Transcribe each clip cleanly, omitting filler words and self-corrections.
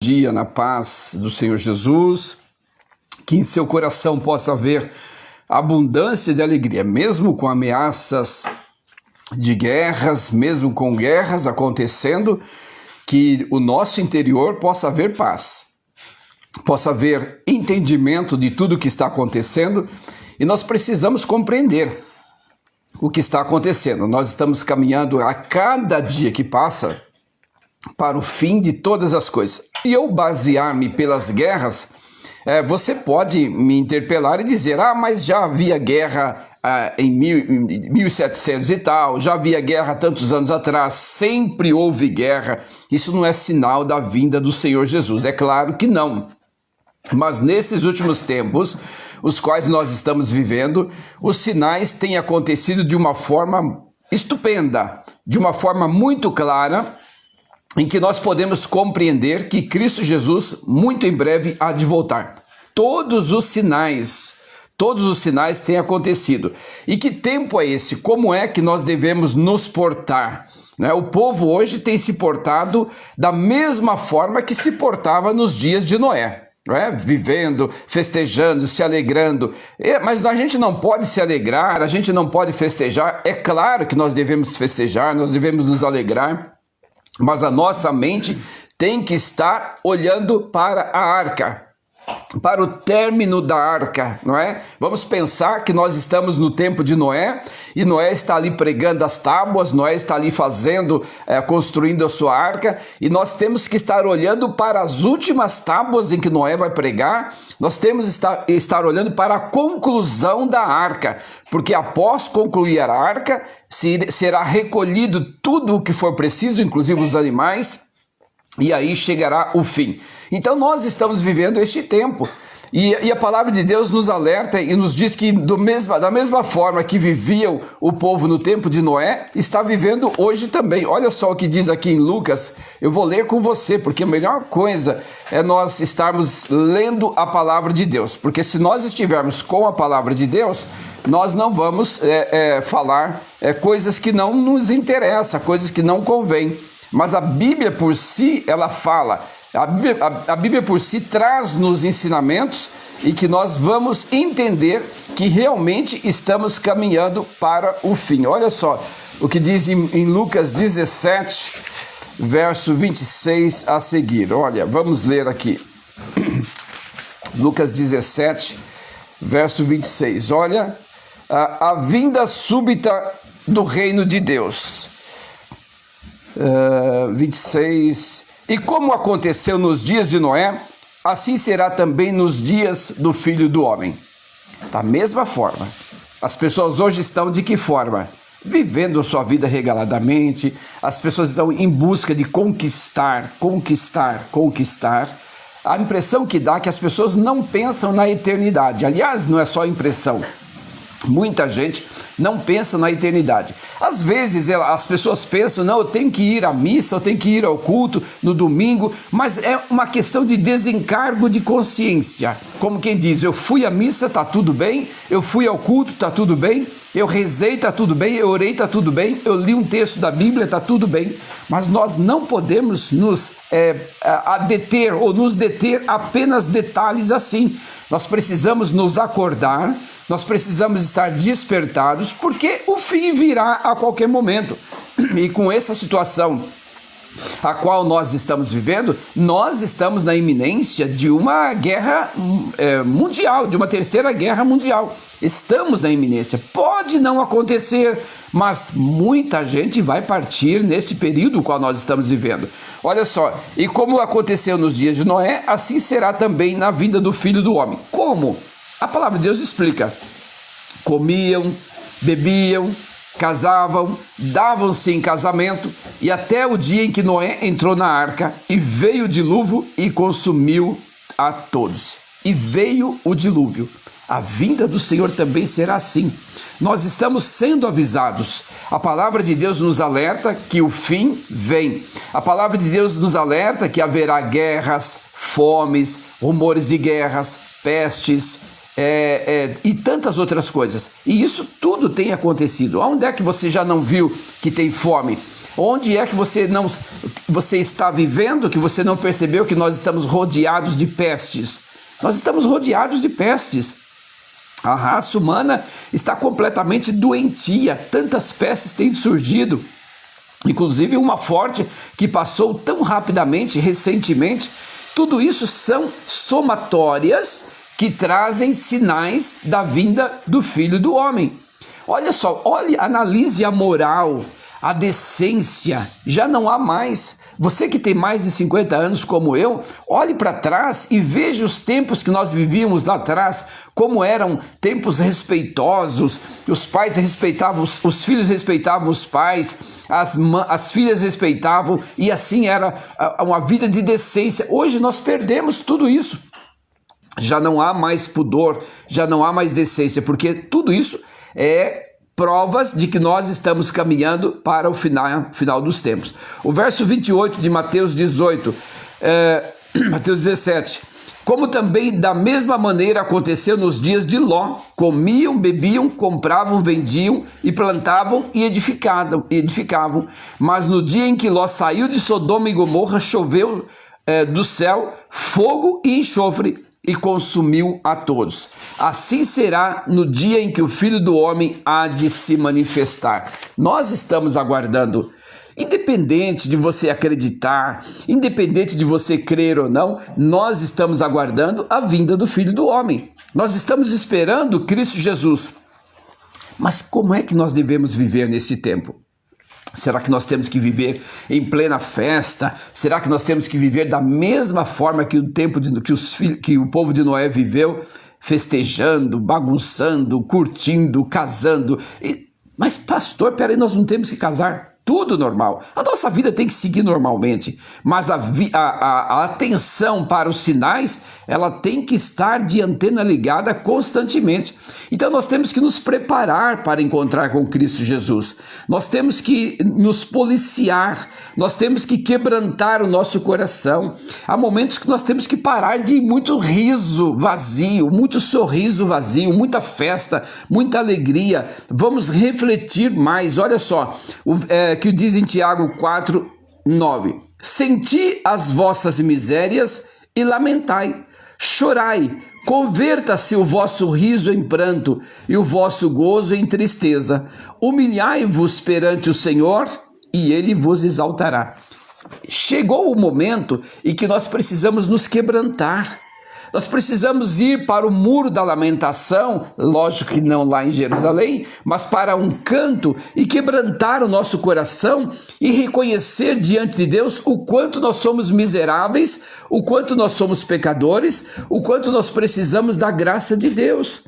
Dia na paz do Senhor Jesus, que em seu coração possa haver abundância de alegria, mesmo com ameaças de guerras, mesmo com guerras acontecendo, que o nosso interior possa haver paz, possa haver entendimento de tudo o que está acontecendo, e nós precisamos compreender o que está acontecendo. Nós estamos caminhando a cada dia que passa para o fim de todas as coisas. E eu basear-me pelas guerras, você pode me interpelar e dizer, mas já havia guerra em 1700 e tal, já havia guerra tantos anos atrás, sempre houve guerra. Isso não é sinal da vinda do Senhor Jesus, é claro que não. Mas nesses últimos tempos, os quais nós estamos vivendo, os sinais têm acontecido de uma forma estupenda, de uma forma muito clara, em que nós podemos compreender que Cristo Jesus muito em breve há de voltar. Todos os sinais têm acontecido. E que tempo é esse? Como é que nós devemos nos portar? O povo hoje tem se portado da mesma forma que se portava nos dias de Noé. Vivendo, festejando, se alegrando, mas a gente não pode se alegrar, a gente não pode festejar. É claro que nós devemos festejar, nós devemos nos alegrar, mas a nossa mente tem que estar olhando para a arca, para o término da arca, não é? Vamos pensar que nós estamos no tempo de Noé, e Noé está ali pregando as tábuas, Noé está ali construindo a sua arca, e nós temos que estar olhando para as últimas tábuas em que Noé vai pregar, nós temos que estar olhando para a conclusão da arca, porque após concluir a arca, será recolhido tudo o que for preciso, inclusive os animais, e aí chegará o fim. Então nós estamos vivendo este tempo, e a palavra de Deus nos alerta e nos diz que da mesma forma que vivia o povo no tempo de Noé, está vivendo hoje também. Olha só o que diz aqui em Lucas, eu vou ler com você, porque a melhor coisa é nós estarmos lendo a palavra de Deus, porque se nós estivermos com a palavra de Deus, nós não vamos falar coisas que não nos interessam, coisas que não convêm. Mas a Bíblia por si, ela fala, a Bíblia por si traz-nos ensinamentos e que nós vamos entender que realmente estamos caminhando para o fim. Olha só o que diz em Lucas 17, verso 26 a seguir. Olha, vamos ler aqui. Lucas 17, verso 26. Olha, a vinda súbita do reino de Deus. 26, e como aconteceu nos dias de Noé, assim será também nos dias do Filho do Homem. Da mesma forma, as pessoas hoje estão de que forma? Vivendo a sua vida regaladamente, as pessoas estão em busca de conquistar. A impressão que dá é que as pessoas não pensam na eternidade. Aliás, não é só impressão. Muita gente não pensa na eternidade. Às vezes as pessoas pensam, não, eu tenho que ir à missa, eu tenho que ir ao culto no domingo, mas é uma questão de desencargo de consciência. Como quem diz, eu fui à missa, está tudo bem, eu fui ao culto, está tudo bem, eu rezei, está tudo bem, eu orei, está tudo bem, eu li um texto da Bíblia, está tudo bem, mas nós não podemos nos deter ou nos deter apenas detalhes assim. Nós precisamos nos acordar, nós precisamos estar despertados, porque o fim virá a qualquer momento. E com essa situação a qual nós estamos vivendo, nós estamos na iminência de uma guerra mundial, de uma terceira guerra mundial. Estamos na iminência. Pode não acontecer, mas muita gente vai partir neste período no qual nós estamos vivendo. Olha só, e como aconteceu nos dias de Noé, assim será também na vinda do Filho do Homem. Como? A palavra de Deus explica. Comiam, bebiam, casavam, davam-se em casamento, e até o dia em que Noé entrou na arca, e veio o dilúvio e consumiu a todos. E veio o dilúvio. A vinda do Senhor também será assim. Nós estamos sendo avisados. A palavra de Deus nos alerta que o fim vem. A palavra de Deus nos alerta que haverá guerras, fomes, rumores de guerras, pestes, e tantas outras coisas. E isso tudo tem acontecido. Onde é que você já não viu que tem fome? Onde é que você está vivendo que você não percebeu que nós estamos rodeados de pestes? Nós estamos rodeados de pestes. A raça humana está completamente doentia, tantas pestes têm surgido, inclusive uma forte que passou tão rapidamente, recentemente. Tudo isso são somatórias que trazem sinais da vinda do Filho do Homem. Olha só, analise a moral, a decência, já não há mais. Você que tem mais de 50 anos como eu, olhe para trás e veja os tempos que nós vivíamos lá atrás, como eram tempos respeitosos, os pais respeitavam, os filhos respeitavam os pais, as filhas respeitavam, e assim era uma vida de decência. Hoje nós perdemos tudo isso. Já não há mais pudor, já não há mais decência, porque tudo isso é provas de que nós estamos caminhando para o final dos tempos. O verso 28 de Mateus 18, Mateus 17. Como também da mesma maneira aconteceu nos dias de Ló, comiam, bebiam, compravam, vendiam e plantavam e edificavam. Mas no dia em que Ló saiu de Sodoma e Gomorra, choveu do céu fogo e enxofre, e consumiu a todos. Assim será no dia em que o Filho do Homem há de se manifestar. Nós estamos aguardando, independente de você acreditar, independente de você crer ou não, nós estamos aguardando a vinda do Filho do Homem. Nós estamos esperando Cristo Jesus. Mas como é que nós devemos viver nesse tempo? Será que nós temos que viver em plena festa? Será que nós temos que viver da mesma forma que que o povo de Noé viveu? Festejando, bagunçando, curtindo, casando. Mas pastor, peraí, nós não temos que casar? Tudo normal. A nossa vida tem que seguir normalmente, mas a atenção para os sinais, ela tem que estar de antena ligada constantemente. Então nós temos que nos preparar para encontrar com Cristo Jesus. Nós temos que nos policiar, nós temos que quebrantar o nosso coração. Há momentos que nós temos que parar de muito riso vazio, muito sorriso vazio, muita festa, muita alegria. Vamos refletir mais. Olha só, que diz em Tiago 4:9: senti as vossas misérias e lamentai, chorai, converta-se o vosso riso em pranto e o vosso gozo em tristeza, humilhai-vos perante o Senhor e ele vos exaltará. Chegou o momento em que nós precisamos nos quebrantar. Nós precisamos ir para o muro da lamentação, lógico que não lá em Jerusalém, mas para um canto e quebrantar o nosso coração e reconhecer diante de Deus o quanto nós somos miseráveis, o quanto nós somos pecadores, o quanto nós precisamos da graça de Deus.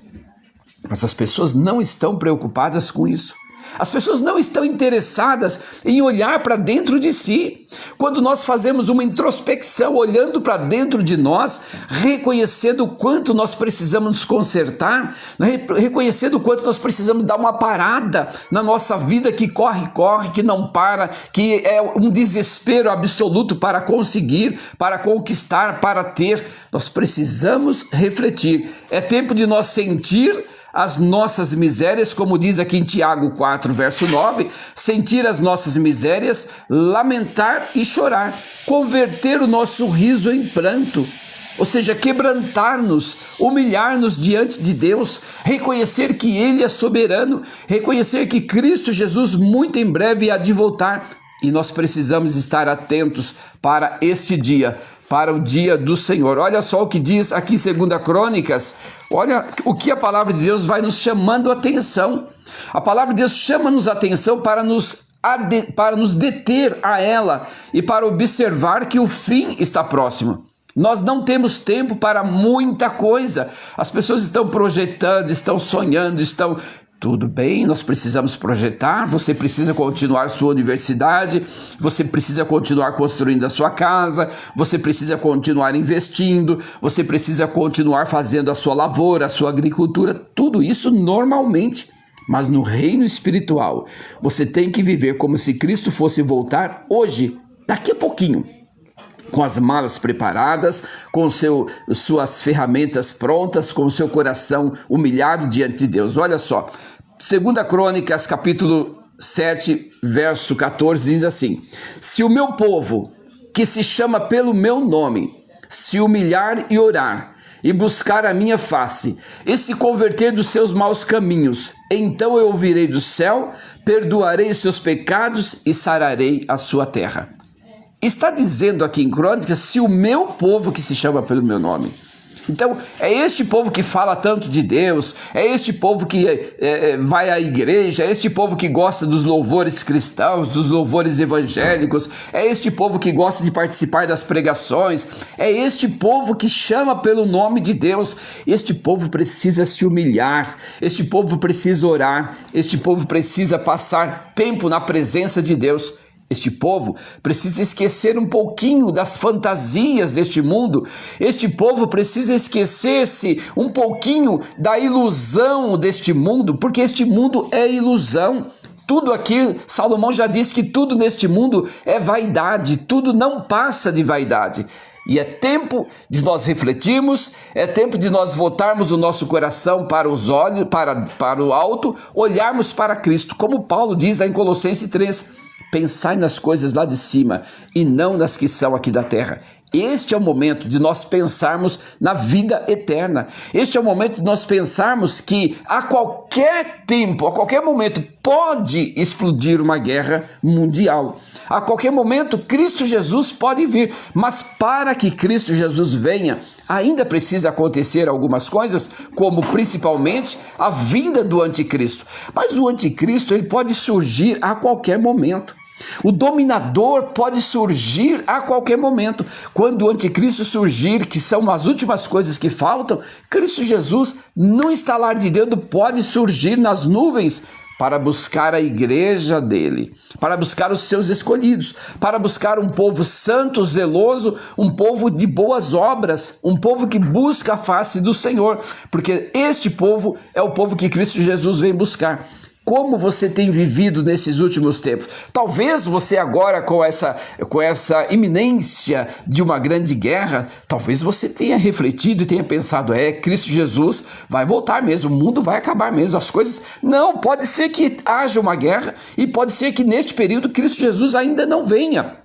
Mas as pessoas não estão preocupadas com isso. As pessoas não estão interessadas em olhar para dentro de si. Quando nós fazemos uma introspecção, olhando para dentro de nós, reconhecendo o quanto nós precisamos nos consertar, reconhecendo o quanto nós precisamos dar uma parada na nossa vida que corre, que não para, que é um desespero absoluto para conseguir, para conquistar, para ter. Nós precisamos refletir. É tempo de nós sentir as nossas misérias, como diz aqui em Tiago 4, verso 9, sentir as nossas misérias, lamentar e chorar, converter o nosso riso em pranto, ou seja, quebrantar-nos, humilhar-nos diante de Deus, reconhecer que Ele é soberano, reconhecer que Cristo Jesus muito em breve há de voltar, e nós precisamos estar atentos para este dia, para o dia do Senhor. Olha só o que diz aqui em 2 Crônicas, olha o que a palavra de Deus vai nos chamando a atenção. A palavra de Deus chama-nos a atenção para nos deter a ela e para observar que o fim está próximo. Nós não temos tempo para muita coisa. As pessoas estão projetando, estão sonhando, estão... Tudo bem, nós precisamos projetar, você precisa continuar sua universidade, você precisa continuar construindo a sua casa, você precisa continuar investindo, você precisa continuar fazendo a sua lavoura, a sua agricultura, tudo isso normalmente. Mas no reino espiritual, você tem que viver como se Cristo fosse voltar hoje, daqui a pouquinho. Com as malas preparadas, com suas ferramentas prontas, com o seu coração humilhado diante de Deus. Olha só, 2 Crônicas, capítulo 7, verso 14, diz assim: se o meu povo, que se chama pelo meu nome, se humilhar e orar, e buscar a minha face, e se converter dos seus maus caminhos, então eu ouvirei do céu, perdoarei os seus pecados e sararei a sua terra. Está dizendo aqui em Crônicas, se o meu povo, que se chama pelo meu nome. Então, é este povo que fala tanto de Deus, é este povo que vai à igreja, é este povo que gosta dos louvores cristãos, dos louvores evangélicos, é este povo que gosta de participar das pregações, é este povo que chama pelo nome de Deus. Este povo precisa se humilhar, este povo precisa orar, este povo precisa passar tempo na presença de Deus. Este povo precisa esquecer um pouquinho das fantasias deste mundo. Este povo precisa esquecer-se um pouquinho da ilusão deste mundo, porque este mundo é ilusão. Tudo aqui, Salomão já disse que tudo neste mundo é vaidade, tudo não passa de vaidade. E é tempo de nós refletirmos, é tempo de nós voltarmos o nosso coração para os olhos, para o alto, olharmos para Cristo, como Paulo diz lá em Colossenses 3. Pensai nas coisas lá de cima e não nas que são aqui da terra. Este é o momento de nós pensarmos na vida eterna. Este é o momento de nós pensarmos que a qualquer tempo, a qualquer momento, pode explodir uma guerra mundial. A qualquer momento, Cristo Jesus pode vir. Mas para que Cristo Jesus venha, ainda precisa acontecer algumas coisas, como principalmente a vinda do anticristo. Mas o anticristo, ele pode surgir a qualquer momento. O dominador pode surgir a qualquer momento. Quando o anticristo surgir, que são as últimas coisas que faltam, Cristo Jesus, num estalar de dedo, pode surgir nas nuvens para buscar a igreja dele, para buscar os seus escolhidos, para buscar um povo santo, zeloso, um povo de boas obras, um povo que busca a face do Senhor, porque este povo é o povo que Cristo Jesus vem buscar. Como você tem vivido nesses últimos tempos? Talvez você agora com essa iminência de uma grande guerra, talvez você tenha refletido e tenha pensado, Cristo Jesus vai voltar mesmo, o mundo vai acabar mesmo, as coisas... Não, pode ser que haja uma guerra e pode ser que neste período Cristo Jesus ainda não venha.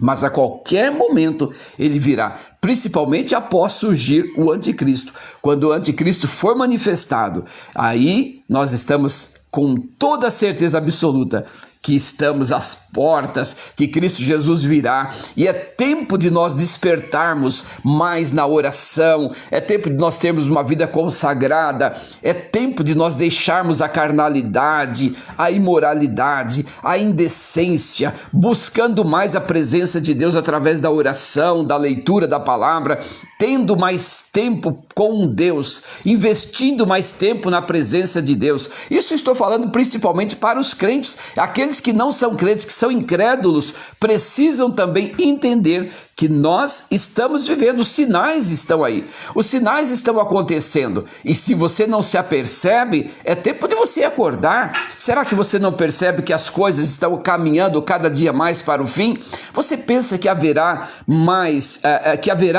Mas a qualquer momento ele virá, principalmente após surgir o anticristo. Quando o anticristo for manifestado, aí nós estamos com toda a certeza absoluta que estamos às portas, que Cristo Jesus virá, e é tempo de nós despertarmos mais na oração, é tempo de nós termos uma vida consagrada, é tempo de nós deixarmos a carnalidade, a imoralidade, a indecência, buscando mais a presença de Deus através da oração, da leitura da palavra, tendo mais tempo com Deus, investindo mais tempo na presença de Deus. Isso estou falando principalmente para os crentes, aqueles que não são crentes, que são incrédulos, precisam também entender que nós estamos vivendo, os sinais estão aí, os sinais estão acontecendo, e se você não se apercebe, é tempo de você acordar. Será que você não percebe que as coisas estão caminhando cada dia mais para o fim? Você pensa que haverá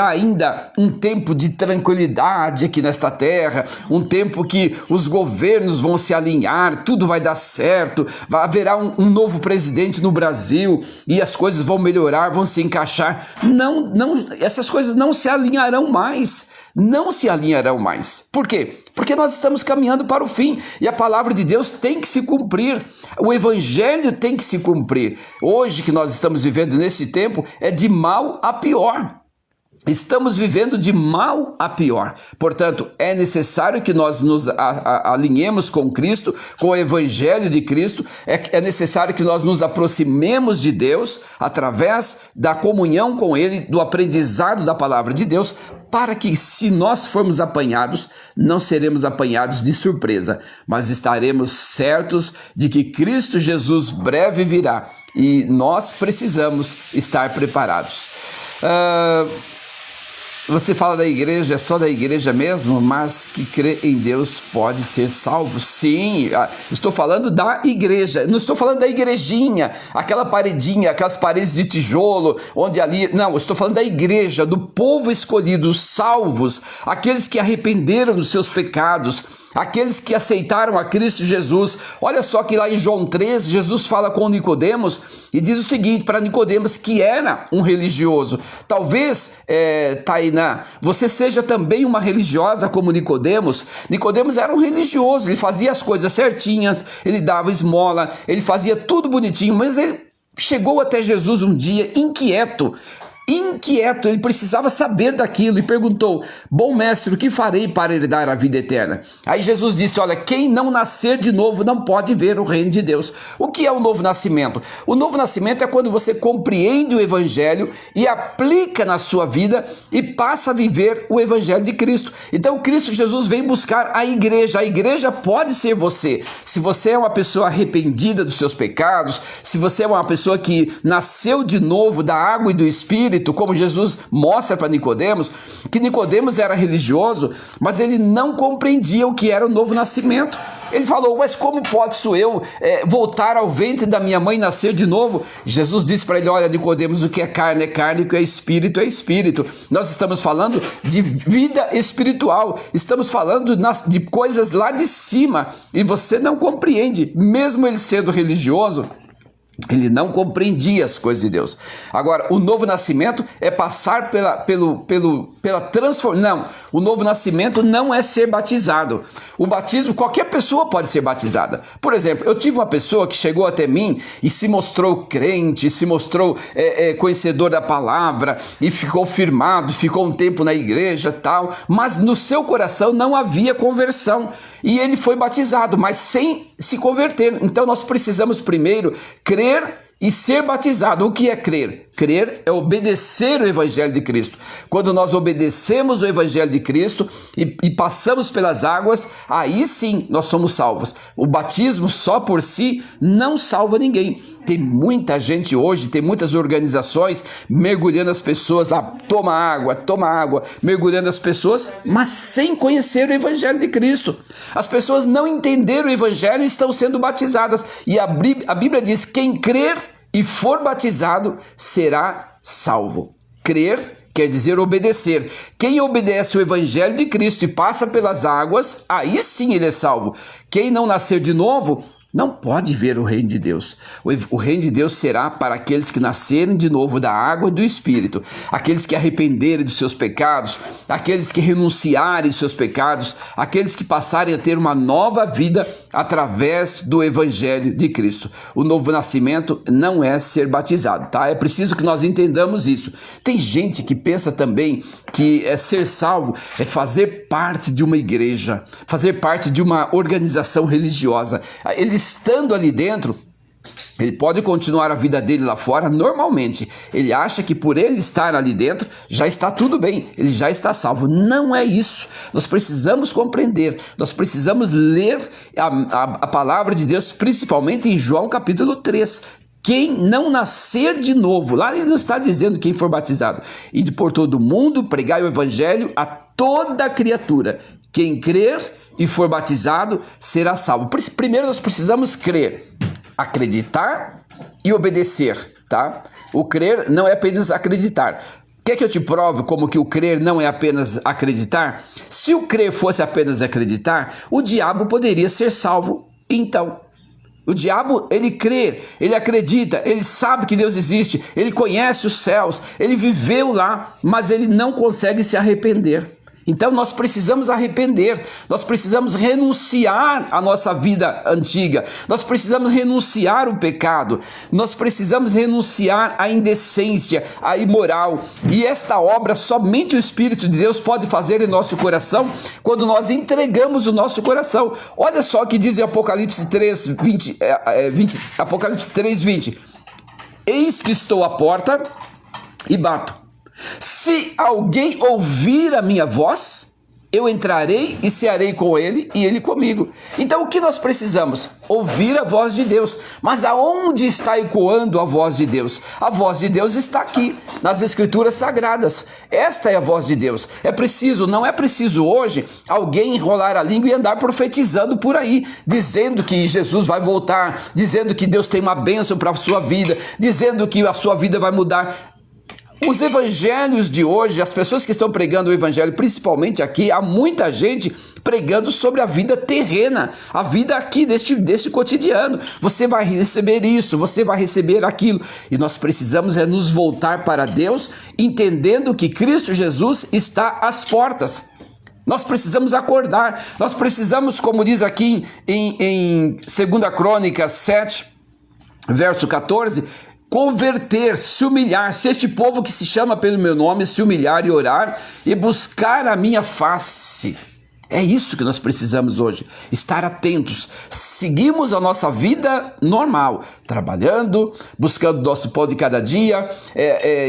ainda um tempo de tranquilidade aqui nesta terra, um tempo que os governos vão se alinhar, tudo vai dar certo, haverá um novo presidente no Brasil e as coisas vão melhorar, vão se encaixar? Não, essas coisas não se alinharão mais. Não se alinharão mais. Por quê? Porque nós estamos caminhando para o fim e a palavra de Deus tem que se cumprir. O evangelho tem que se cumprir. Hoje que nós estamos vivendo nesse tempo é de mal a pior. Estamos vivendo de mal a pior. Portanto, é necessário que nós nos alinhemos com Cristo, com o Evangelho de Cristo. É necessário que nós nos aproximemos de Deus através da comunhão com Ele, do aprendizado da palavra de Deus, para que, se nós formos apanhados, não seremos apanhados de surpresa, mas estaremos certos de que Cristo Jesus breve virá e nós precisamos estar preparados. Você fala da igreja, é só da igreja mesmo, mas que crê em Deus pode ser salvo. Sim, estou falando da igreja, não estou falando da igrejinha, aquela paredinha, aquelas paredes de tijolo, onde ali... Não, estou falando da igreja, do povo escolhido, os salvos, aqueles que arrependeram dos seus pecados, aqueles que aceitaram a Cristo Jesus. Olha só que lá em João 13, Jesus fala com Nicodemos e diz o seguinte para Nicodemos, que era um religioso. Talvez, Tainá, você seja também uma religiosa como Nicodemos. Nicodemos era um religioso, ele fazia as coisas certinhas, ele dava esmola, ele fazia tudo bonitinho, mas ele chegou até Jesus um dia inquieto, ele precisava saber daquilo e perguntou: bom mestre, o que farei para herdar a vida eterna? Aí Jesus disse: olha, quem não nascer de novo não pode ver o reino de Deus. O que é o novo nascimento? O novo nascimento é quando você compreende o evangelho e aplica na sua vida e passa a viver o evangelho de Cristo. Então Cristo Jesus vem buscar a igreja pode ser você. Se você é uma pessoa arrependida dos seus pecados, se você é uma pessoa que nasceu de novo da água e do Espírito, como Jesus mostra para Nicodemos, que Nicodemos era religioso, mas ele não compreendia o que era o novo nascimento. Ele falou: mas como posso eu voltar ao ventre da minha mãe e nascer de novo? Jesus disse para ele: olha, Nicodemos, o que é carne, o que é espírito, é espírito. Nós estamos falando de vida espiritual, estamos falando de coisas lá de cima, e você não compreende, mesmo ele sendo religioso. Ele não compreendia as coisas de Deus. Agora, o novo nascimento é passar pela transformação. Não, o novo nascimento não é ser batizado. O batismo, qualquer pessoa pode ser batizada. Por exemplo, eu tive uma pessoa que chegou até mim e se mostrou crente, se mostrou conhecedor da palavra e ficou firmado, ficou um tempo na igreja tal, mas no seu coração não havia conversão. E ele foi batizado, mas sem se converter. Então nós precisamos primeiro crer e ser batizado. O que é crer? Crer é obedecer o Evangelho de Cristo. Quando nós obedecemos o Evangelho de Cristo e passamos pelas águas, aí sim nós somos salvos. O batismo só por si não salva ninguém. Tem muita gente hoje, tem muitas organizações mergulhando as pessoas lá, toma água, mergulhando as pessoas, mas sem conhecer o Evangelho de Cristo. As pessoas não entenderam o Evangelho e estão sendo batizadas. E a Bíblia diz: quem crer e for batizado será salvo. Crer quer dizer obedecer. Quem obedece o Evangelho de Cristo e passa pelas águas, aí sim ele é salvo. Quem não nascer de novo não pode ver o reino de Deus. O reino de Deus será para aqueles que nascerem de novo da água e do Espírito, aqueles que arrependerem dos seus pecados, aqueles que renunciarem dos seus pecados, aqueles que passarem a ter uma nova vida através do Evangelho de Cristo. O novo nascimento não é ser batizado, tá? É preciso que nós entendamos isso. Tem gente que pensa também que ser salvo é fazer parte de uma igreja, fazer parte de uma organização religiosa. Ele estando ali dentro, ele pode continuar a vida dele lá fora normalmente. Ele acha que por ele estar ali dentro já está tudo bem, ele já está salvo. Não é isso. Nós precisamos compreender, nós precisamos ler a palavra de Deus, principalmente em João capítulo 3. Quem não nascer de novo, lá ele não está dizendo quem for batizado, e por todo mundo pregai o evangelho a toda criatura. Quem crer e for batizado será salvo. Primeiro nós precisamos crer, acreditar e obedecer, tá? O crer não é apenas acreditar. Quer que eu te prove como que o crer não é apenas acreditar? Se o crer fosse apenas acreditar, o diabo poderia ser salvo então. O diabo, ele crê, ele acredita, ele sabe que Deus existe, ele conhece os céus, ele viveu lá, mas ele não consegue se arrepender. Então nós precisamos arrepender, nós precisamos renunciar à nossa vida antiga, nós precisamos renunciar ao pecado, nós precisamos renunciar à indecência, à imoral. E esta obra somente o Espírito de Deus pode fazer em nosso coração quando nós entregamos o nosso coração. Olha só o que diz em Apocalipse 3:20. Apocalipse 3:20. Eis que estou à porta e bato. Se alguém ouvir a minha voz, eu entrarei e cearei com ele e ele comigo. Então o que nós precisamos? Ouvir a voz de Deus. Mas aonde está ecoando a voz de Deus? A voz de Deus está aqui, nas Escrituras Sagradas. Esta é a voz de Deus. Não é preciso hoje alguém enrolar a língua e andar profetizando por aí, dizendo que Jesus vai voltar, dizendo que Deus tem uma bênção para a sua vida, dizendo que a sua vida vai mudar. Os evangelhos de hoje, as pessoas que estão pregando o evangelho, principalmente aqui, há muita gente pregando sobre a vida terrena, a vida aqui deste cotidiano. Você vai receber isso, você vai receber aquilo. E nós precisamos nos voltar para Deus, entendendo que Cristo Jesus está às portas. Nós precisamos acordar, nós precisamos, como diz aqui em 2 Crônicas 7, verso 14, converter, se humilhar, se este povo que se chama pelo meu nome se humilhar e orar e buscar a minha face. É isso que nós precisamos hoje, estar atentos. Seguimos a nossa vida normal, trabalhando, buscando o nosso pão de cada dia,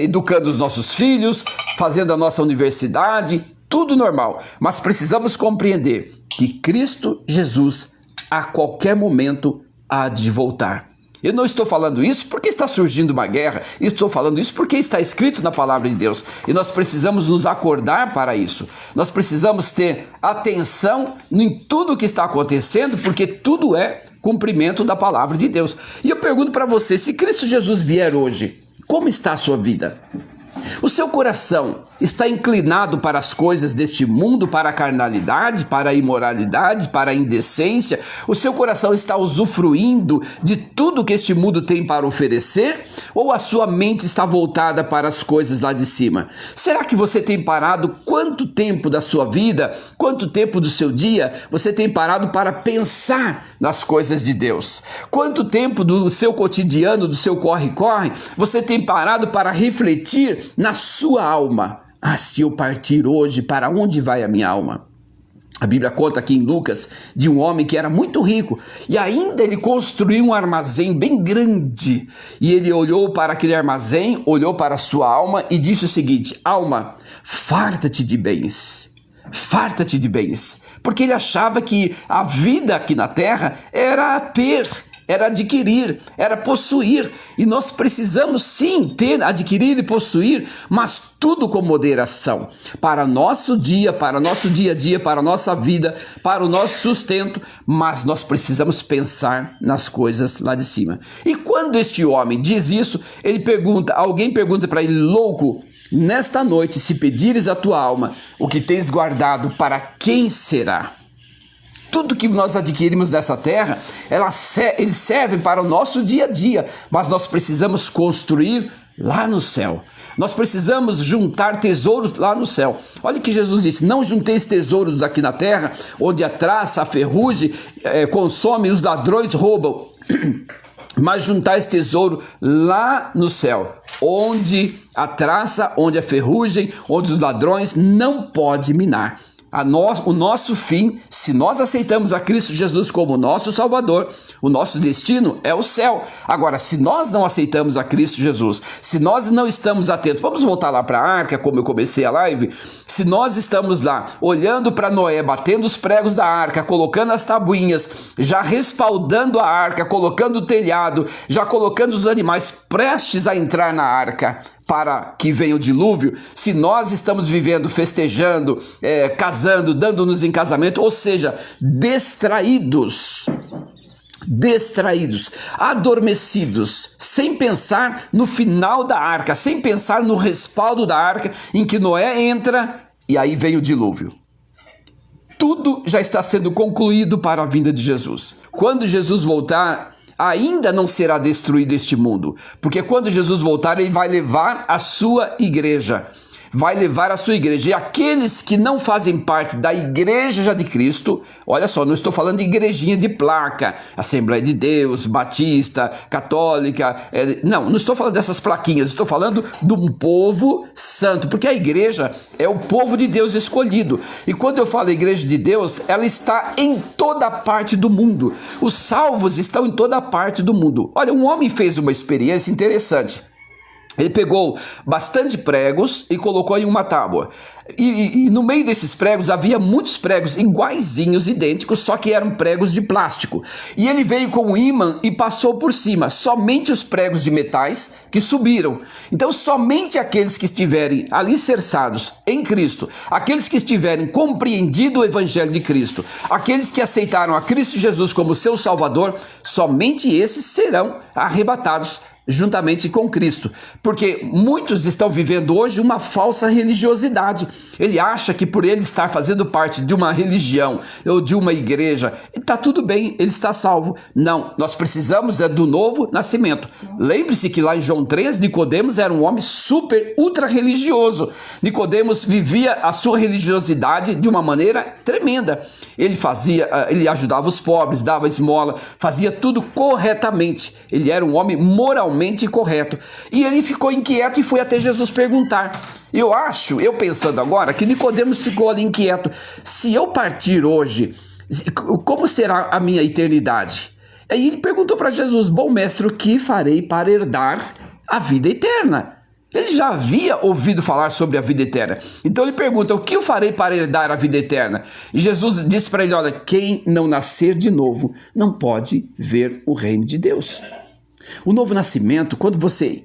educando os nossos filhos, fazendo a nossa universidade, tudo normal. Mas precisamos compreender que Cristo Jesus a qualquer momento há de voltar. Eu não estou falando isso porque está surgindo uma guerra, estou falando isso porque está escrito na palavra de Deus. E nós precisamos nos acordar para isso. Nós precisamos ter atenção em tudo o que está acontecendo, porque tudo é cumprimento da palavra de Deus. E eu pergunto para você, se Cristo Jesus vier hoje, como está a sua vida? O seu coração está inclinado para as coisas deste mundo, para a carnalidade, para a imoralidade, para a indecência? O seu coração está usufruindo de tudo que este mundo tem para oferecer? Ou a sua mente está voltada para as coisas lá de cima? Será que você tem parado quanto tempo da sua vida, quanto tempo do seu dia você tem parado para pensar nas coisas de Deus? Quanto tempo do seu cotidiano, do seu corre-corre, você tem parado para refletir na sua alma? Ah, se eu partir hoje, para onde vai a minha alma? A Bíblia conta aqui em Lucas de um homem que era muito rico e ainda ele construiu um armazém bem grande. E ele olhou para aquele armazém, olhou para a sua alma e disse o seguinte: alma, farta-te de bens. Farta-te de bens. Porque ele achava que a vida aqui na terra era ter, era adquirir, era possuir. E nós precisamos sim ter, adquirir e possuir, mas tudo com moderação. Para nosso dia a dia, para a nossa vida, para o nosso sustento. Mas nós precisamos pensar nas coisas lá de cima. E quando este homem diz isso, alguém pergunta para ele: louco, nesta noite, se pedires a tua alma, o que tens guardado, para quem será? Tudo que nós adquirimos nessa terra, eles servem para o nosso dia a dia, mas nós precisamos construir lá no céu. Nós precisamos juntar tesouros lá no céu. Olha o que Jesus disse: não junteis tesouros aqui na terra, onde a traça, a ferrugem consome, os ladrões roubam. Mas juntais tesouro lá no céu, onde a traça, onde a ferrugem, onde os ladrões não podem minar. O nosso fim, se nós aceitamos a Cristo Jesus como nosso Salvador, o nosso destino é o céu. Agora, se nós não aceitamos a Cristo Jesus, se nós não estamos atentos, vamos voltar lá para a arca, como eu comecei a live, se nós estamos lá olhando para Noé, batendo os pregos da arca, colocando as tabuinhas, já respaldando a arca, colocando o telhado, já colocando os animais prestes a entrar na arca, para que venha o dilúvio, se nós estamos vivendo, festejando, casando, dando-nos em casamento, ou seja, distraídos, adormecidos, sem pensar no final da arca, sem pensar no respaldo da arca, em que Noé entra e aí vem o dilúvio. Tudo já está sendo concluído para a vinda de Jesus. Quando Jesus voltar, ainda não será destruído este mundo, porque quando Jesus voltar, ele vai levar a sua igreja. E aqueles que não fazem parte da igreja de Cristo, olha só, não estou falando de igrejinha de placa, Assembleia de Deus, Batista, Católica, não estou falando dessas plaquinhas, estou falando de um povo santo, porque a igreja é o povo de Deus escolhido. E quando eu falo igreja de Deus, ela está em toda parte do mundo. Os salvos estão em toda parte do mundo. Olha, um homem fez uma experiência interessante. Ele pegou bastante pregos e colocou em uma tábua. E no meio desses pregos havia muitos pregos iguaizinhos, idênticos, só que eram pregos de plástico. E ele veio com um ímã e passou por cima, somente os pregos de metais que subiram. Então somente aqueles que estiverem alicerçados em Cristo, aqueles que estiverem compreendido o Evangelho de Cristo, aqueles que aceitaram a Cristo Jesus como seu Salvador, somente esses serão arrebatados juntamente com Cristo, porque muitos estão vivendo hoje uma falsa religiosidade. Ele acha que por ele estar fazendo parte de uma religião ou de uma igreja, está tudo bem, ele está salvo. Não, nós precisamos do novo nascimento. Lembre-se que lá em João 3, Nicodemos era um homem super, ultra religioso. Nicodemos vivia a sua religiosidade de uma maneira tremenda. Ele ajudava os pobres, dava esmola, fazia tudo corretamente. Ele era um homem moralmente correto. E ele ficou inquieto e foi até Jesus perguntar. Eu pensando agora, que Nicodemos ficou ali inquieto. Se eu partir hoje, como será a minha eternidade? Aí ele perguntou para Jesus, bom mestre, o que farei para herdar a vida eterna? Ele já havia ouvido falar sobre a vida eterna. Então ele pergunta, o que eu farei para herdar a vida eterna? E Jesus disse para ele, olha, quem não nascer de novo não pode ver o reino de Deus. O novo nascimento, quando você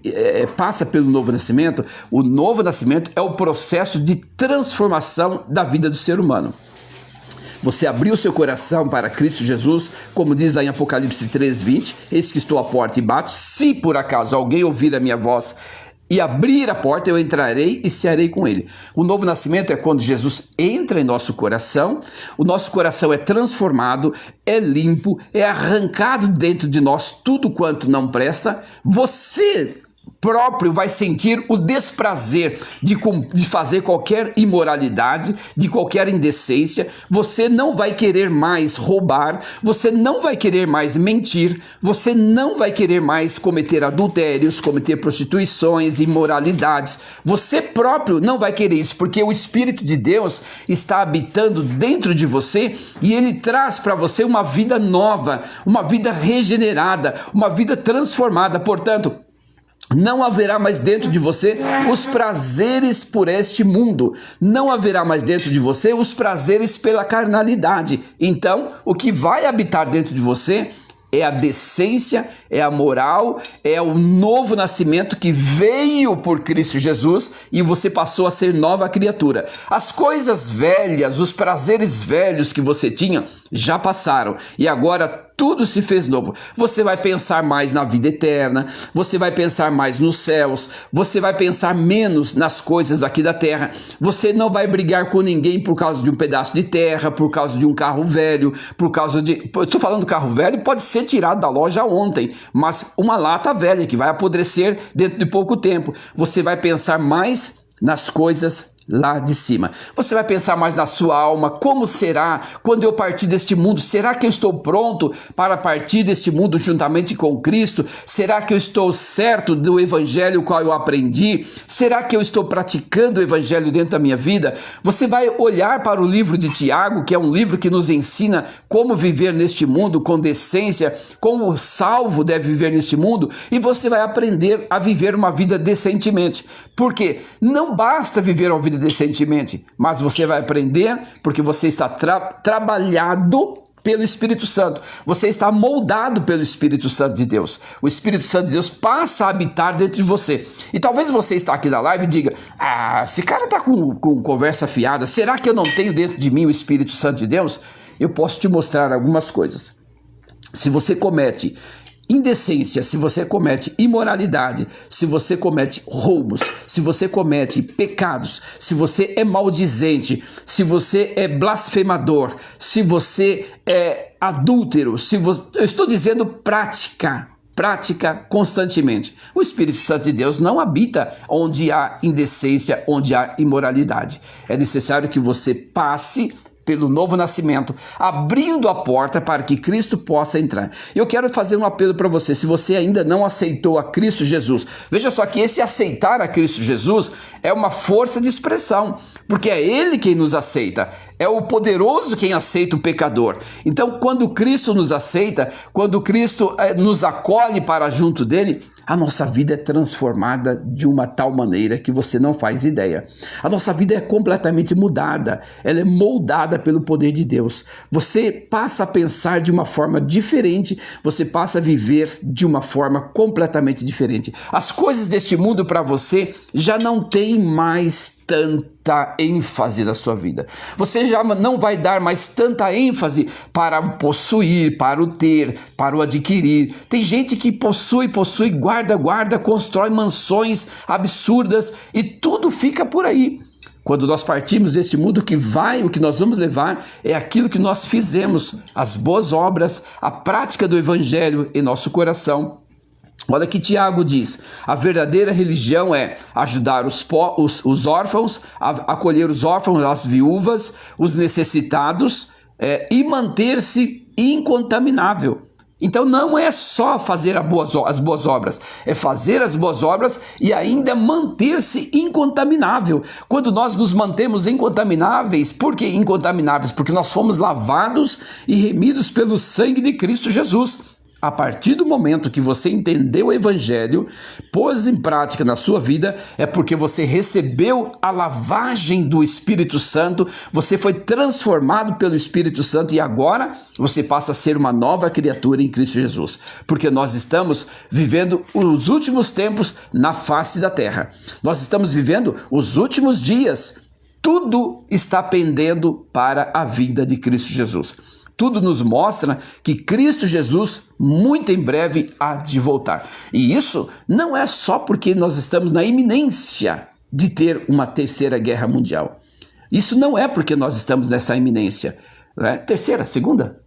passa pelo novo nascimento, o novo nascimento é o processo de transformação da vida do ser humano. Você abriu seu coração para Cristo Jesus, como diz lá em Apocalipse 3:20, eis que estou à porta e bato, se por acaso alguém ouvir a minha voz e abrir a porta, eu entrarei e cearei com ele. O novo nascimento é quando Jesus entra em nosso coração, o nosso coração é transformado, é limpo, é arrancado dentro de nós tudo quanto não presta. Você próprio vai sentir o desprazer de fazer qualquer imoralidade, de qualquer indecência. Você não vai querer mais roubar, você não vai querer mais mentir, você não vai querer mais cometer adultérios, cometer prostituições, imoralidades. Você próprio não vai querer isso, porque o Espírito de Deus está habitando dentro de você e ele traz para você uma vida nova, uma vida regenerada, uma vida transformada. Portanto, não haverá mais dentro de você os prazeres por este mundo. Não haverá mais dentro de você os prazeres pela carnalidade. Então, o que vai habitar dentro de você é a decência, é a moral, é o novo nascimento que veio por Cristo Jesus e você passou a ser nova criatura. As coisas velhas, os prazeres velhos que você tinha já passaram e agora tudo se fez novo. Você vai pensar mais na vida eterna, você vai pensar mais nos céus, você vai pensar menos nas coisas aqui da terra, você não vai brigar com ninguém por causa de um pedaço de terra, por causa de um carro velho, por causa de... Eu estou falando carro velho, pode ser tirado da loja ontem, mas uma lata velha que vai apodrecer dentro de pouco tempo. Você vai pensar mais nas coisas lá de cima. Você vai pensar mais na sua alma, como será quando eu partir deste mundo? Será que eu estou pronto para partir deste mundo juntamente com Cristo? Será que eu estou certo do evangelho qual eu aprendi? Será que eu estou praticando o evangelho dentro da minha vida? Você vai olhar para o livro de Tiago, que é um livro que nos ensina como viver neste mundo com decência, como o salvo deve viver neste mundo, e você vai aprender a viver uma vida decentemente. Por quê? Não basta viver uma vida decentemente, mas você vai aprender porque você está trabalhado pelo Espírito Santo, você está moldado pelo Espírito Santo de Deus. O Espírito Santo de Deus passa a habitar dentro de você. E talvez você está aqui na live e diga, esse cara está com conversa fiada, será que eu não tenho dentro de mim o Espírito Santo de Deus? Eu posso te mostrar algumas coisas. Se você comete indecência, se você comete imoralidade, se você comete roubos, se você comete pecados, se você é maldizente, se você é blasfemador, se você é adúltero, eu estou dizendo prática constantemente. O Espírito Santo de Deus não habita onde há indecência, onde há imoralidade. É necessário que você passe pelo novo nascimento, abrindo a porta para que Cristo possa entrar. Eu quero fazer um apelo para você, se você ainda não aceitou a Cristo Jesus, veja só que esse aceitar a Cristo Jesus é uma força de expressão, porque é Ele quem nos aceita, é o poderoso quem aceita o pecador. Então, quando Cristo nos aceita, quando Cristo nos acolhe para junto dele, a nossa vida é transformada de uma tal maneira que você não faz ideia. A nossa vida é completamente mudada, ela é moldada pelo poder de Deus. Você passa a pensar de uma forma diferente, você passa a viver de uma forma completamente diferente. As coisas deste mundo para você já não têm mais tanta ênfase na sua vida. Você já não vai dar mais tanta ênfase para o possuir, para o ter, para o adquirir. Tem gente que possui, guarda, constrói mansões absurdas e tudo fica por aí. Quando nós partimos deste mundo, o que nós vamos levar é aquilo que nós fizemos, as boas obras, a prática do evangelho em nosso coração. Olha que Tiago diz: a verdadeira religião é ajudar os órfãos, acolher os órfãos, as viúvas, os necessitados e manter-se incontaminável. Então não é só fazer as boas obras, é fazer as boas obras e ainda manter-se incontaminável. Quando nós nos mantemos incontamináveis, por que incontamináveis? Porque nós fomos lavados e remidos pelo sangue de Cristo Jesus. A partir do momento que você entendeu o evangelho, pôs em prática na sua vida, é porque você recebeu a lavagem do Espírito Santo, você foi transformado pelo Espírito Santo e agora você passa a ser uma nova criatura em Cristo Jesus. Porque nós estamos vivendo os últimos tempos na face da terra. Nós estamos vivendo os últimos dias. Tudo está pendendo para a vinda de Cristo Jesus. Tudo nos mostra que Cristo Jesus muito em breve há de voltar. E isso não é só porque nós estamos na iminência de ter uma terceira guerra mundial. Isso não é porque nós estamos nessa iminência. Né? Segunda?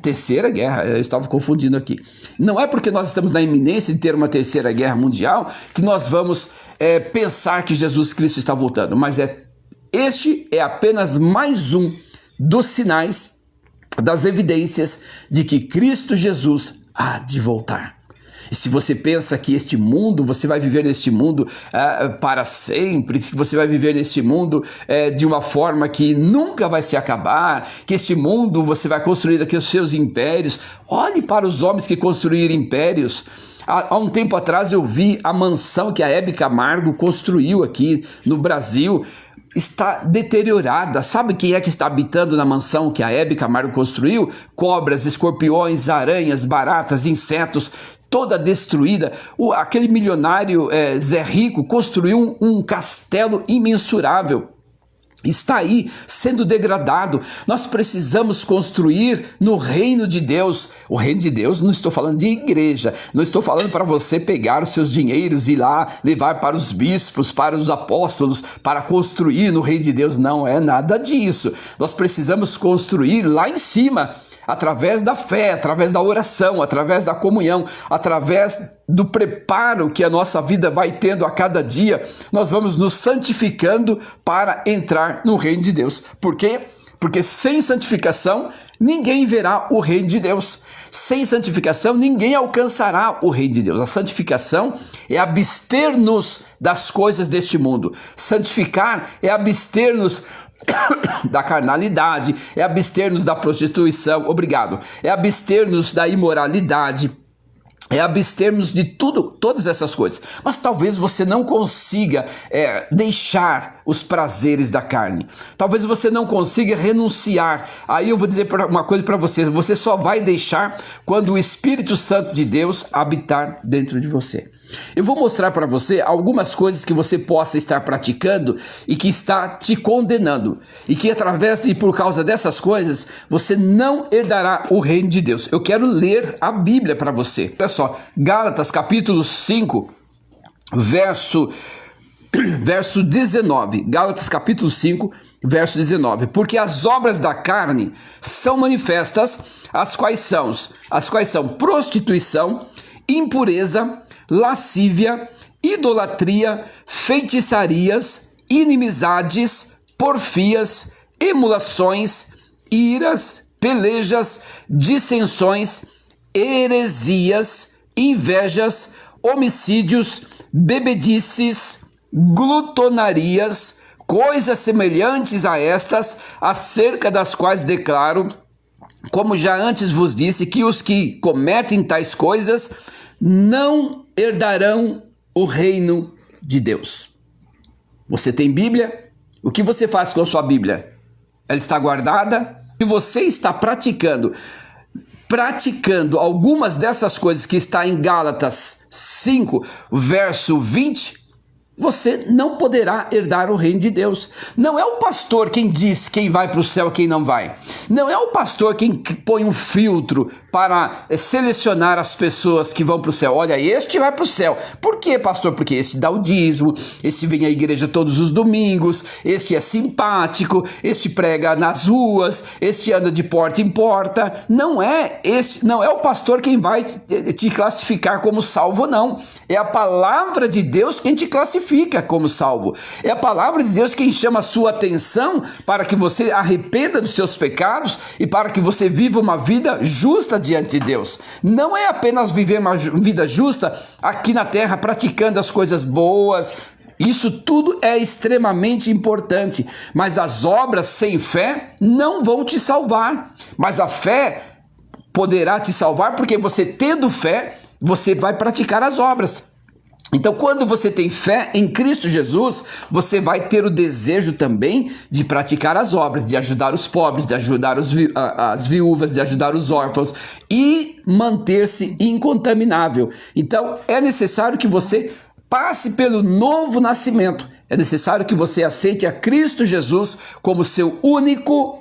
Terceira guerra, eu estava confundindo aqui. Não é porque nós estamos na iminência de ter uma terceira guerra mundial que nós vamos pensar que Jesus Cristo está voltando. Mas este é apenas mais um dos sinais, das evidências de que Cristo Jesus há de voltar. E se você pensa que você vai viver neste mundo para sempre, que você vai viver neste mundo de uma forma que nunca vai se acabar, que este mundo você vai construir aqui os seus impérios, olhe para os homens que construíram impérios. Há um tempo atrás eu vi a mansão que a Hebe Camargo construiu aqui no Brasil. Está deteriorada. Sabe quem é que está habitando na mansão que a Hebe Camargo construiu? Cobras, escorpiões, aranhas, baratas, insetos, toda destruída. Aquele milionário Zé Rico construiu um castelo imensurável. Está aí sendo degradado. Nós precisamos construir no reino de Deus. O reino de Deus, não estou falando de igreja, não estou falando para você pegar os seus dinheiros e ir lá levar para os bispos, para os apóstolos, para construir no reino de Deus. Não é nada disso. Nós precisamos construir lá em cima, através da fé, através da oração, através da comunhão, através do preparo que a nossa vida vai tendo a cada dia, nós vamos nos santificando para entrar no reino de Deus. Por quê? Porque sem santificação, ninguém verá o reino de Deus. Sem santificação, ninguém alcançará o reino de Deus. A santificação é abster-nos das coisas deste mundo. Santificar é abster-nos da carnalidade, é abster-nos da prostituição, é abster-nos da imoralidade, é abster-nos de todas essas coisas. Mas talvez você não consiga deixar os prazeres da carne. Talvez você não consiga renunciar. Aí eu vou dizer uma coisa para você. Você só vai deixar quando o Espírito Santo de Deus habitar dentro de você. Eu vou mostrar para você algumas coisas que você possa estar praticando e que está te condenando. E que através e por causa dessas coisas, você não herdará o reino de Deus. Eu quero ler a Bíblia para você. Olha só, Gálatas capítulo 5, verso 19. Gálatas capítulo 5, verso 19. Porque as obras da carne são manifestas, as quais são prostituição, impureza, lascívia, idolatria, feitiçarias, inimizades, porfias, emulações, iras, pelejas, dissensões, heresias, invejas, homicídios, bebedices, glutonarias, coisas semelhantes a estas, acerca das quais declaro, como já antes vos disse, que os que cometem tais coisas não herdarão o reino de Deus. Você tem Bíblia? O que você faz com a sua Bíblia? Ela está guardada? Se você está praticando algumas dessas coisas que está em Gálatas 5, verso 20, você não poderá herdar o reino de Deus. Não é o pastor quem diz quem vai para o céu e quem não vai. Não é o pastor quem põe um filtro para selecionar as pessoas que vão para o céu. Olha, este vai para o céu. Por quê, pastor? Porque esse dá o dízimo, este vem à igreja todos os domingos, este é simpático, este prega nas ruas, este anda de porta em porta. Não é o pastor quem vai te classificar como salvo, não. É a palavra de Deus quem te classifica como salvo. É a palavra de Deus quem chama a sua atenção para que você arrependa dos seus pecados e para que você viva uma vida justa diante de Deus. Não é apenas viver uma vida justa aqui na terra, praticando as coisas boas. Isso tudo é extremamente importante, mas as obras sem fé não vão te salvar. Mas a fé poderá te salvar porque você, tendo fé, você vai praticar as obras. Então, quando você tem fé em Cristo Jesus, você vai ter o desejo também de praticar as obras, de ajudar os pobres, de ajudar as viúvas, de ajudar os órfãos e manter-se incontaminável. Então, é necessário que você passe pelo novo nascimento. É necessário que você aceite a Cristo Jesus como seu único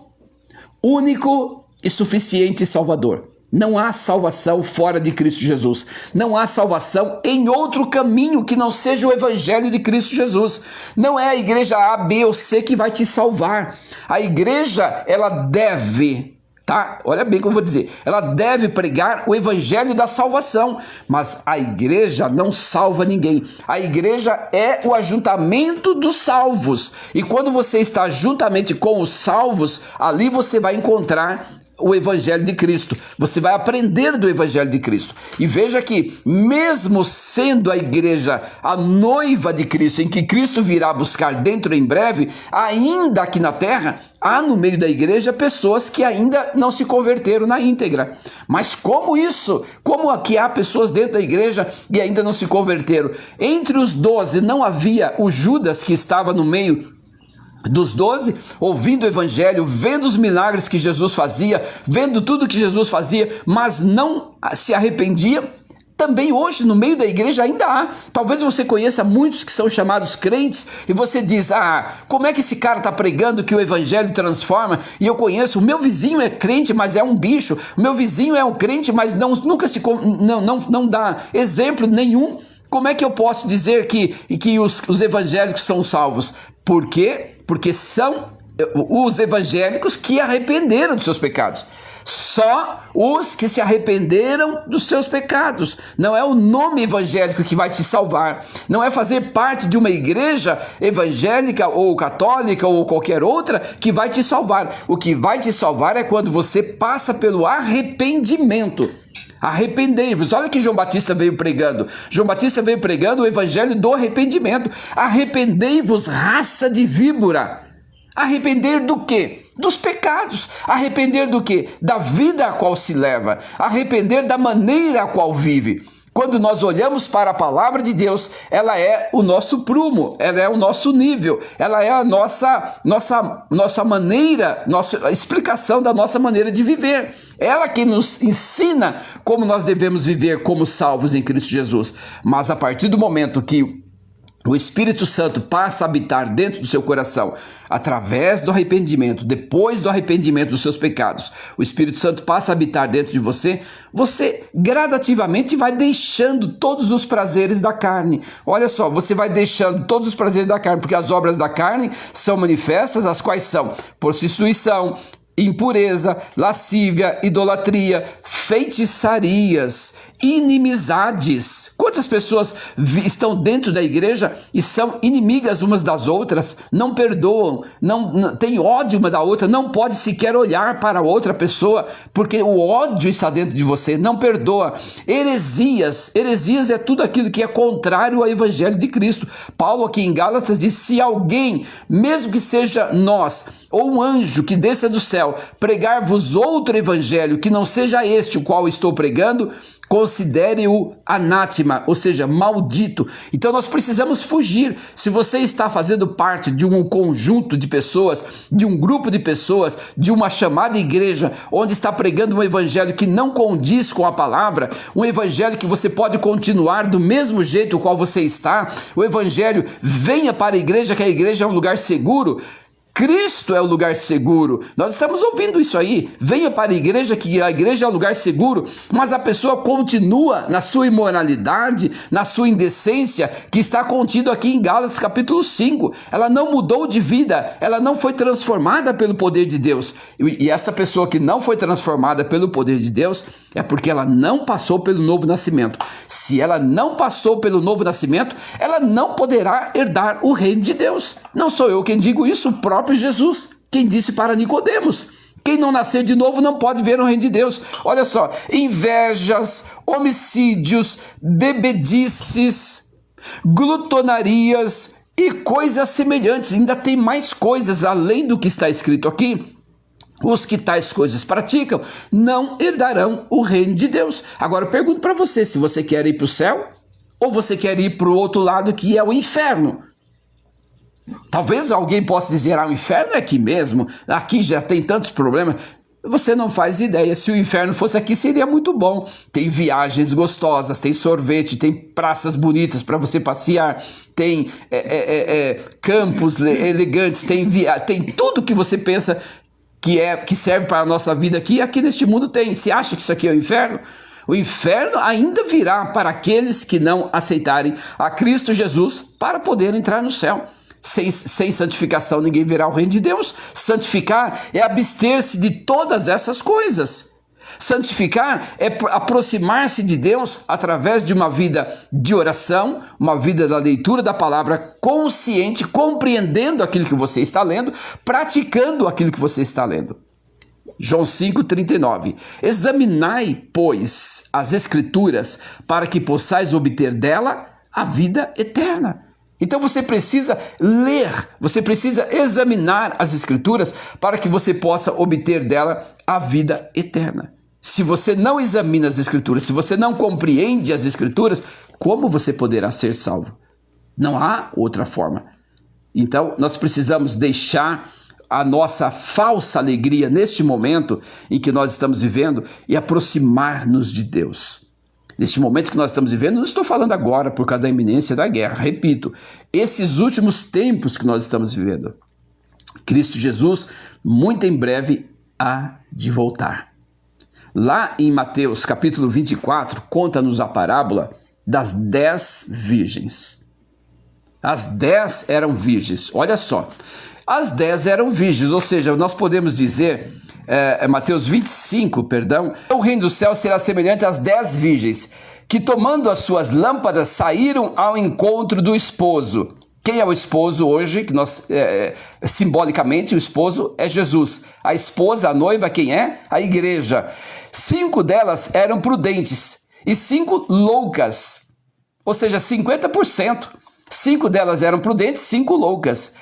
e suficiente Salvador. Não há salvação fora de Cristo Jesus. Não há salvação em outro caminho que não seja o evangelho de Cristo Jesus. Não é a igreja A, B ou C que vai te salvar. A igreja, ela deve, tá? Olha bem o que eu vou dizer. Ela deve pregar o evangelho da salvação, mas a igreja não salva ninguém. A igreja é o ajuntamento dos salvos. E quando você está juntamente com os salvos, ali você vai encontrar o evangelho de Cristo. Você vai aprender do evangelho de Cristo. E veja que, mesmo sendo a igreja a noiva de Cristo, em que Cristo virá buscar dentro em breve, ainda aqui na terra, há no meio da igreja pessoas que ainda não se converteram na íntegra. Mas como isso? Como aqui há pessoas dentro da igreja e ainda não se converteram? Entre os 12 não havia o Judas que estava no meio dos 12, ouvindo o evangelho, vendo os milagres que Jesus fazia, vendo tudo que Jesus fazia, mas não se arrependia? Também hoje no meio da igreja ainda há. Talvez você conheça muitos que são chamados crentes e você diz, como é que esse cara está pregando que o evangelho transforma? E eu conheço, o meu vizinho é crente, mas é um bicho. O meu vizinho é um crente, mas nunca não dá exemplo nenhum. Como é que eu posso dizer que os evangélicos são salvos? Por quê? Porque são os evangélicos que arrependeram dos seus pecados. Só os que se arrependeram dos seus pecados. Não é o nome evangélico que vai te salvar. Não é fazer parte de uma igreja evangélica ou católica ou qualquer outra que vai te salvar. O que vai te salvar é quando você passa pelo arrependimento. Arrependei-vos. Olha que João Batista veio pregando. João Batista veio pregando o evangelho do arrependimento. Arrependei-vos, raça de víbora. Arrepender do quê? Dos pecados. Arrepender do quê? Da vida a qual se leva. Arrepender da maneira a qual vive. Quando nós olhamos para a palavra de Deus, ela é o nosso prumo, ela é o nosso nível, ela é a nossa maneira, nossa explicação da nossa maneira de viver. Ela que nos ensina como nós devemos viver como salvos em Cristo Jesus. Mas a partir do momento que o Espírito Santo passa a habitar dentro do seu coração, através do arrependimento, depois do arrependimento dos seus pecados, o Espírito Santo passa a habitar dentro de você, você gradativamente vai deixando todos os prazeres da carne. Olha só, você vai deixando todos os prazeres da carne, porque as obras da carne são manifestas, as quais são prostituição, impureza, lascívia, idolatria, feitiçarias, inimizades. Quantas pessoas estão dentro da igreja e são inimigas umas das outras, não perdoam, não têm ódio uma da outra, não pode sequer olhar para outra pessoa, porque o ódio está dentro de você, não perdoa. Heresias é tudo aquilo que é contrário ao evangelho de Cristo. Paulo aqui em Gálatas diz, se alguém, mesmo que seja nós, ou um anjo que desça do céu, pregar-vos outro evangelho que não seja este o qual estou pregando, considere-o anátema, ou seja, maldito. Então nós precisamos fugir. Se você está fazendo parte de um conjunto de pessoas, de um grupo de pessoas, de uma chamada igreja, onde está pregando um evangelho que não condiz com a palavra, um evangelho que você pode continuar do mesmo jeito qual você está, o evangelho, venha para a igreja, que a igreja é um lugar seguro. Cristo é o lugar seguro. Nós estamos ouvindo isso aí. Venha para a igreja, que a igreja é o lugar seguro, mas a pessoa continua na sua imoralidade, na sua indecência, que está contido aqui em Gálatas capítulo 5. Ela não mudou de vida, ela não foi transformada pelo poder de Deus. E essa pessoa que não foi transformada pelo poder de Deus é porque ela não passou pelo novo nascimento. Se ela não passou pelo novo nascimento, ela não poderá herdar o reino de Deus. Não sou eu quem digo isso, o próprio Jesus, quem disse para Nicodemos: quem não nascer de novo não pode ver o reino de Deus. Olha só, invejas, homicídios, bebedices, glutonarias e coisas semelhantes. Ainda tem mais coisas além do que está escrito aqui. Os que tais coisas praticam não herdarão o reino de Deus. Agora eu pergunto para você, se você quer ir para o céu ou você quer ir para o outro lado, que é o inferno. Talvez alguém possa dizer: o inferno é aqui mesmo, aqui já tem tantos problemas. Você não faz ideia. Se o inferno fosse aqui, seria muito bom. Tem viagens gostosas, tem sorvete, tem praças bonitas para você passear, tem campos elegantes, tem tudo que você pensa que serve para a nossa vida aqui neste mundo tem. Você acha que isso aqui é o inferno? O inferno ainda virá para aqueles que não aceitarem a Cristo Jesus para poder entrar no céu. Sem santificação ninguém verá o reino de Deus. Santificar é abster-se de todas essas coisas. Santificar é aproximar-se de Deus através de uma vida de oração, uma vida da leitura da palavra consciente, compreendendo aquilo que você está lendo, praticando aquilo que você está lendo. João 5,39. Examinai, pois, as Escrituras, para que possais obter dela a vida eterna. Então você precisa ler, você precisa examinar as Escrituras para que você possa obter dela a vida eterna. Se você não examina as Escrituras, se você não compreende as Escrituras, como você poderá ser salvo? Não há outra forma. Então nós precisamos deixar a nossa falsa alegria neste momento em que nós estamos vivendo e aproximar-nos de Deus. Neste momento que nós estamos vivendo, não estou falando agora por causa da iminência da guerra, repito, esses últimos tempos que nós estamos vivendo, Cristo Jesus, muito em breve, há de voltar. Lá em Mateus capítulo 24, conta-nos a parábola das 10 virgens. As 10 eram virgens, olha só, as 10 eram virgens, ou seja, nós podemos dizer... Mateus 25, perdão, o reino do céu será semelhante às 10 virgens, que tomando as suas lâmpadas saíram ao encontro do esposo. Quem é o esposo hoje? Que nós, simbolicamente, o esposo é Jesus. A esposa, a noiva, quem é? A igreja. 5 delas eram prudentes e 5 loucas, ou seja, 50%. 5 delas eram prudentes, 5 loucas.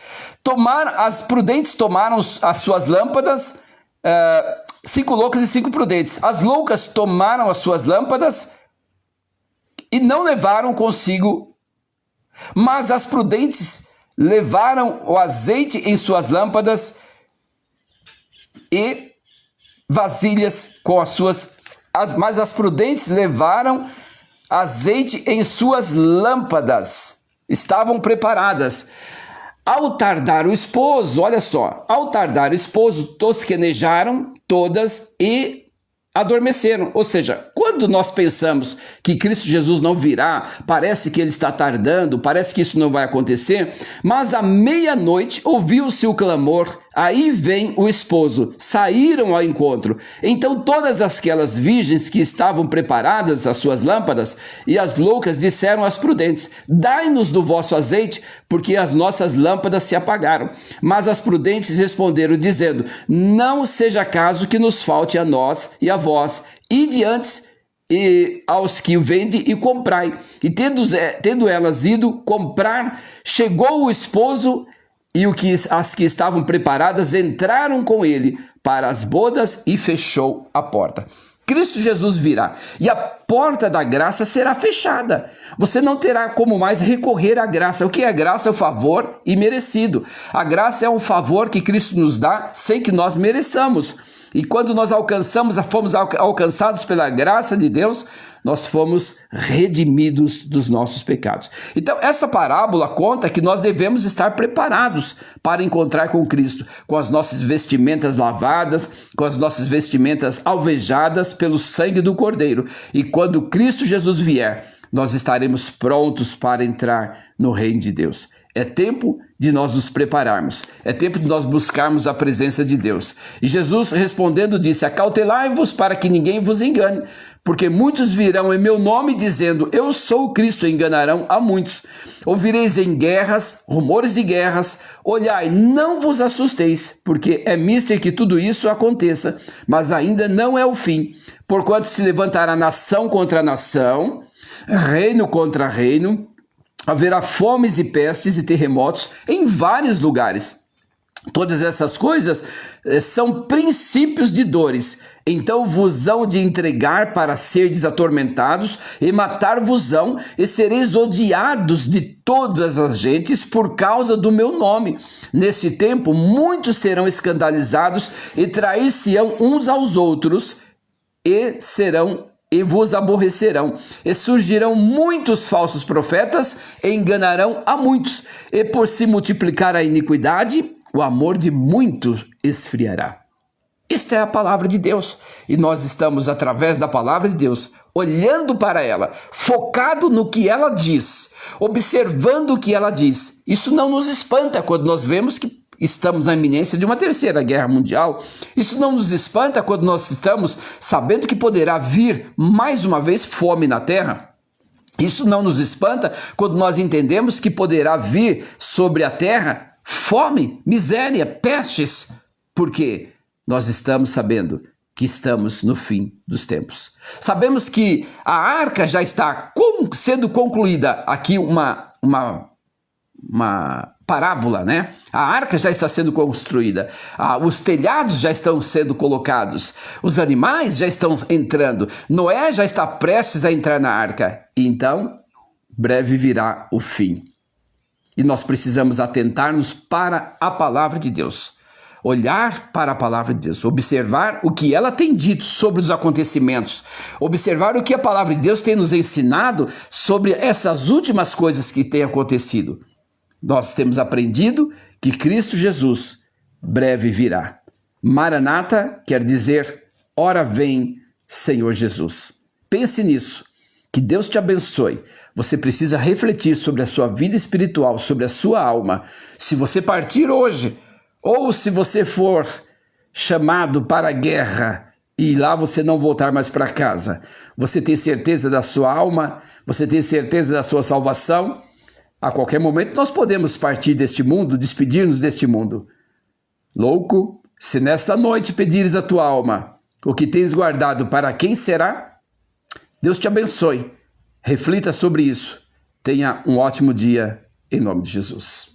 As prudentes tomaram as suas lâmpadas, 5 loucas e 5 prudentes. As loucas tomaram as suas lâmpadas e não levaram consigo, mas as prudentes levaram o azeite em suas lâmpadas e vasilhas com as suas... Mas as prudentes levaram azeite em suas lâmpadas, estavam preparadas. Ao tardar o esposo, olha só, ao tardar o esposo, tosquenejaram todas e adormeceram. Ou seja, quando nós pensamos que Cristo Jesus não virá, parece que ele está tardando, parece que isso não vai acontecer, mas à meia-noite ouviu-se o clamor: aí vem o esposo. Saíram ao encontro. Então todas aquelas virgens que estavam preparadas as suas lâmpadas e as loucas disseram às prudentes: dai-nos do vosso azeite, porque as nossas lâmpadas se apagaram. Mas as prudentes responderam dizendo: não seja caso que nos falte a nós e a vós, ide antes e aos que vendem e comprai. E tendo elas ido comprar, chegou o esposo, e as que estavam preparadas entraram com ele para as bodas e fechou a porta. Cristo Jesus virá e a porta da graça será fechada. Você não terá como mais recorrer à graça. O que é graça? É o favor imerecido. A graça é um favor que Cristo nos dá sem que nós mereçamos. E quando nós fomos alcançados pela graça de Deus, nós fomos redimidos dos nossos pecados. Então, essa parábola conta que nós devemos estar preparados para encontrar com Cristo, com as nossas vestimentas lavadas, com as nossas vestimentas alvejadas pelo sangue do Cordeiro. E quando Cristo Jesus vier, nós estaremos prontos para entrar no reino de Deus. É tempo de nós nos prepararmos, é tempo de nós buscarmos a presença de Deus. E Jesus respondendo disse: acautelai-vos para que ninguém vos engane, porque muitos virão em meu nome dizendo, eu sou o Cristo, e enganarão a muitos. Ouvireis em guerras, rumores de guerras, olhai, não vos assusteis, porque é mister que tudo isso aconteça, mas ainda não é o fim, porquanto se levantará nação contra nação, reino contra reino, haverá fomes e pestes e terremotos em vários lugares. Todas essas coisas são princípios de dores. Então vos hão de entregar para serdes atormentados e matar-vos-ão, e sereis odiados de todas as gentes por causa do meu nome. Nesse tempo muitos serão escandalizados e trair-se-ão uns aos outros e vos aborrecerão, e surgirão muitos falsos profetas e enganarão a muitos, e por se multiplicar a iniquidade, o amor de muitos esfriará. Esta é a palavra de Deus, e nós estamos, através da palavra de Deus, olhando para ela, focado no que ela diz, observando o que ela diz. Isso não nos espanta quando nós vemos que estamos na iminência de uma terceira guerra mundial. Isso não nos espanta quando nós estamos sabendo que poderá vir mais uma vez fome na terra. Isso não nos espanta quando nós entendemos que poderá vir sobre a terra fome, miséria, pestes, porque nós estamos sabendo que estamos no fim dos tempos. Sabemos que a arca já está sendo concluída. Aqui uma parábola, né? A arca já está sendo construída, os telhados já estão sendo colocados, os animais já estão entrando, Noé já está prestes a entrar na arca, e então breve virá o fim. E nós precisamos atentar-nos para a palavra de Deus, olhar para a palavra de Deus, observar o que ela tem dito sobre os acontecimentos, observar o que a palavra de Deus tem nos ensinado sobre essas últimas coisas que têm acontecido. Nós temos aprendido que Cristo Jesus breve virá. Maranata quer dizer, ora vem, Senhor Jesus. Pense nisso. Que Deus te abençoe. Você precisa refletir sobre a sua vida espiritual, sobre a sua alma. Se você partir hoje, ou se você for chamado para a guerra e lá você não voltar mais para casa, você tem certeza da sua alma? Você tem certeza da sua salvação? A qualquer momento nós podemos partir deste mundo, despedir-nos deste mundo. Louco, se nesta noite pedires a tua alma, o que tens guardado para quem será? Deus te abençoe. Reflita sobre isso. Tenha um ótimo dia, em nome de Jesus.